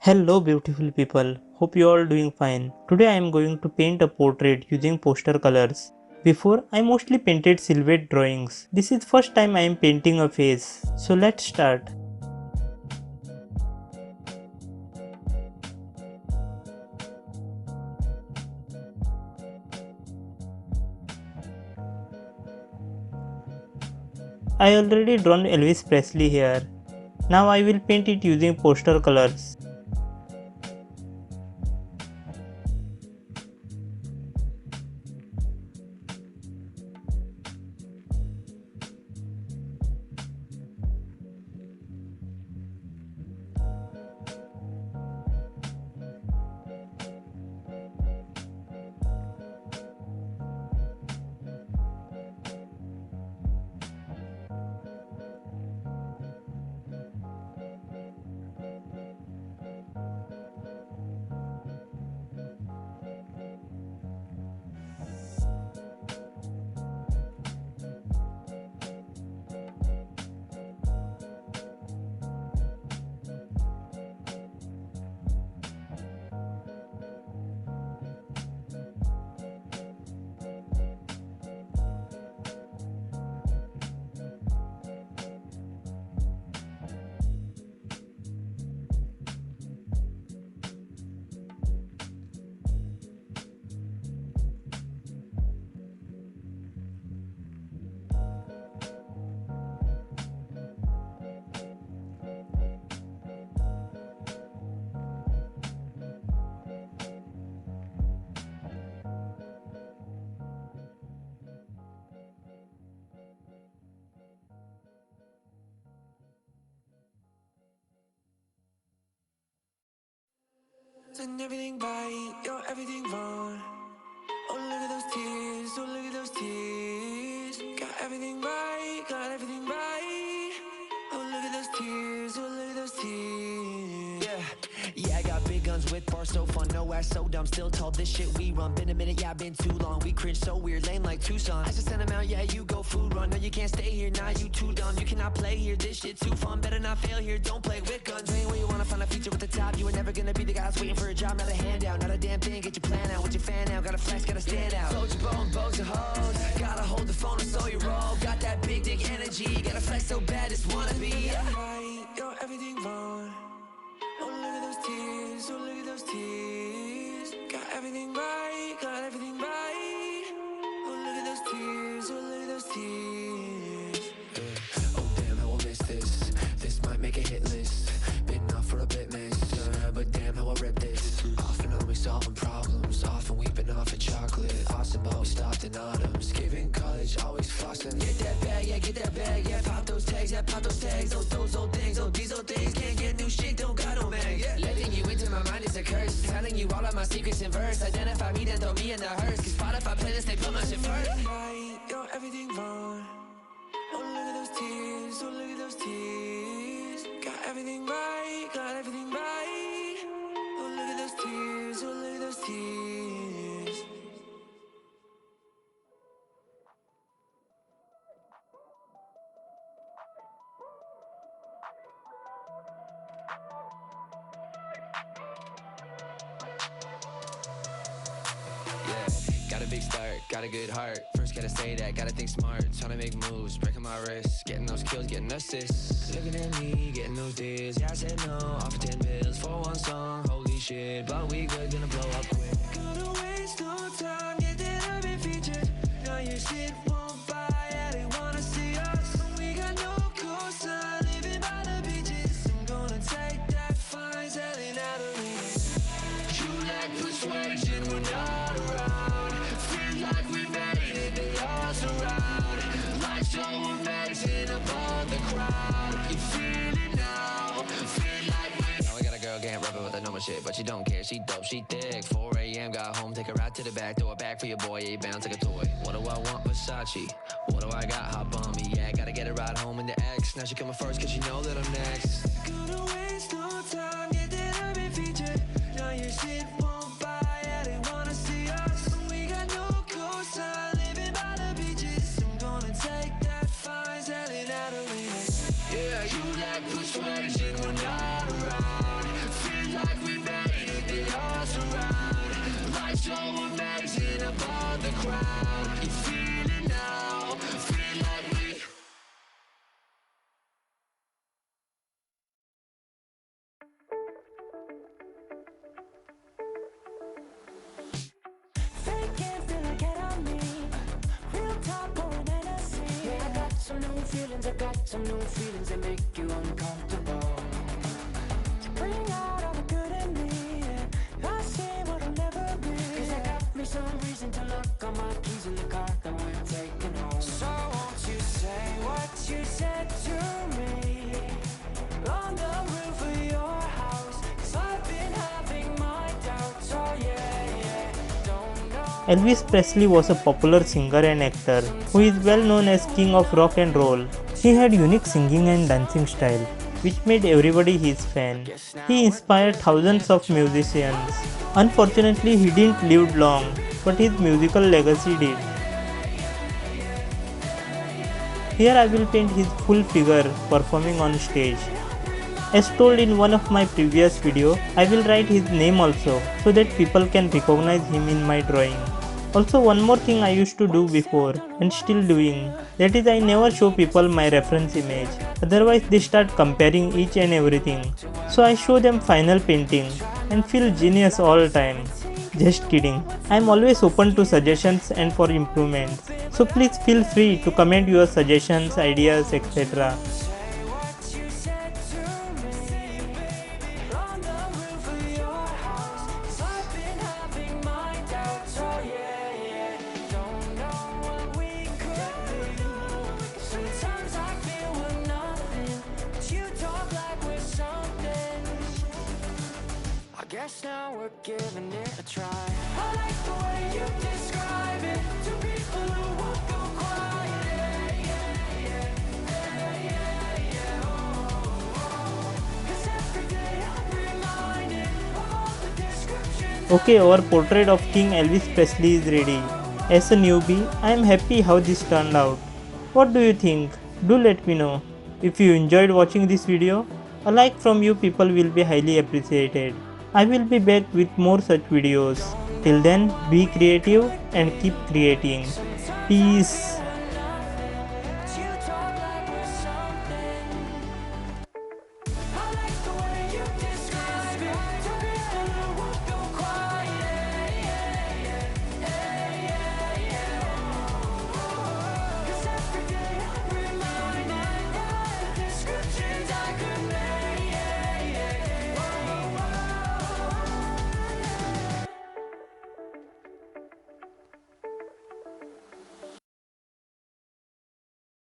Hello beautiful people, hope you all doing fine. Today I am going to paint a portrait using poster colors. Before I mostly painted silhouette drawings. This is first time I am painting a face. So let's start. I already drawn Elvis Presley here. Now I will paint it using poster colors. And everything right, you're everything wrong. Oh, look at those tears, oh, look at those tears. Got everything right, got everything right. Oh, look at those tears, oh, look at those tears. Yeah, I got big guns with bars so fun, no ass so dumb. Still tall, this shit we run. Been a minute, yeah, been too long. We cringe so weird, lame like Tucson. I just send them out, yeah, you go food run. No, you can't stay here, nah, you too dumb. You cannot play here, this shit too fun. Better not fail here, don't play with guns. Ain't where you wanna find a feature at the top. You ain't never gonna be the guys waiting for a job, not a handout. Not a damn thing, get your plan out with your fan out. Gotta flex, gotta stand out. Soldier bone, bows and hoes. Gotta hold the phone and so you roll. Got that big dick energy, gotta flex so bad, just wanna be right, you're everything wrong. Oh, look at those tears, oh, look at those tears. Got everything right, got everything right. Oh, look at those tears, oh, look at those tears. Oh, damn, how I miss this. This might make a hit list. Been off for a bit, miss. But damn, how I rip this. Often always solving problems. Often weeping off of chocolate. Awesome, always stopped in autumns. Giving college, always flossing. Get that bag, yeah, get that bag. Yeah, pop those tags, yeah, pop those tags. Those old things, oh, these old things. Can't get new shit, don't got no mag. Yeah. Letting you into my mind is a curse. Telling you all of my secrets in verse. Identify me, then throw me in the hearse. Cause Spotify playlists, they put my shit first. Right, you're everything wrong. Oh, look at those tears, oh, look at those tears. Got everything right, got everything right. Oh, look at those tears, oh, look at those tears. Got a big start, got a good heart. First gotta say that, gotta think smart. Trying to make moves, breaking my wrist. Getting those kills, getting assists. Looking at me, getting those deals. Yeah, I said no, off for 10 bills for one song. Holy shit, but we good, gonna blow up quick. Gonna waste no time, get that I've been featured. Now your shit won't buy, yeah, they wanna see us. We got no cosign, living by the beaches. I'm gonna take that fine, selling out of me. You lack persuasion, we're not around. Feel like we made it, they all surround. Life's so amazing above the crowd. You feel it now, feel like we. Now I got a girl, can't rub it with a normal shit, but she don't care, she dope, she thick. 4 a.m. got home, take her out to the back, throw it back for your boy, yeah, you bounce like a toy. What do I want, Versace? What do I got, hop on me, yeah, gotta get her right home in the X. Now she coming first, cause she know that I'm next. Gonna waste no time, get that I've been featured. Now your shit won't buy, yeah, they wanna see us. We got no cosign, living by the beaches. I'm gonna take that fine, selling out of Venus. Yeah, you lack persuasion, we're not around. Feel like crowd. You feel it now, feel like we. Faking, feel like it on me. Real talk, pouring Hennessy. Yeah, I got some new feelings, I got some new feelings that make you uncomfortable. Bring out all the good in me, yeah. I see what'll never be. 'Cause I got me some reason to look on my keys in the car that we're taking home. So won't you say what you said to me on the roof of your house? 'Cause I've been having my doubts, oh yeah, yeah. Don't know. Elvis Presley was a popular singer and actor who is well known as King of Rock and Roll. He had unique singing and dancing style, which made everybody his fan. He inspired thousands of musicians. Unfortunately, he didn't live long, but his musical legacy did. Here I will paint his full figure performing on stage. As told in one of my previous video, I will write his name also so that people can recognize him in my drawing. Also, one more thing I used to do before and still doing, that is I never show people my reference image, otherwise they start comparing each and everything. So I show them final painting and feel genius all time. Just kidding. I am always open to suggestions and for improvements. So please feel free to comment your suggestions, ideas, etc. Guess now we're giving it a try. I like the way you describe it to people who won't go quiet. Cause every day I'm reminded of all the descriptions. Okay, our portrait of King Elvis Presley is ready. As a newbie, I am happy how this turned out. What do you think? Do let me know. If you enjoyed watching this video, a like from you people will be highly appreciated. I will be back with more such videos. Till then, be creative and keep creating. Peace.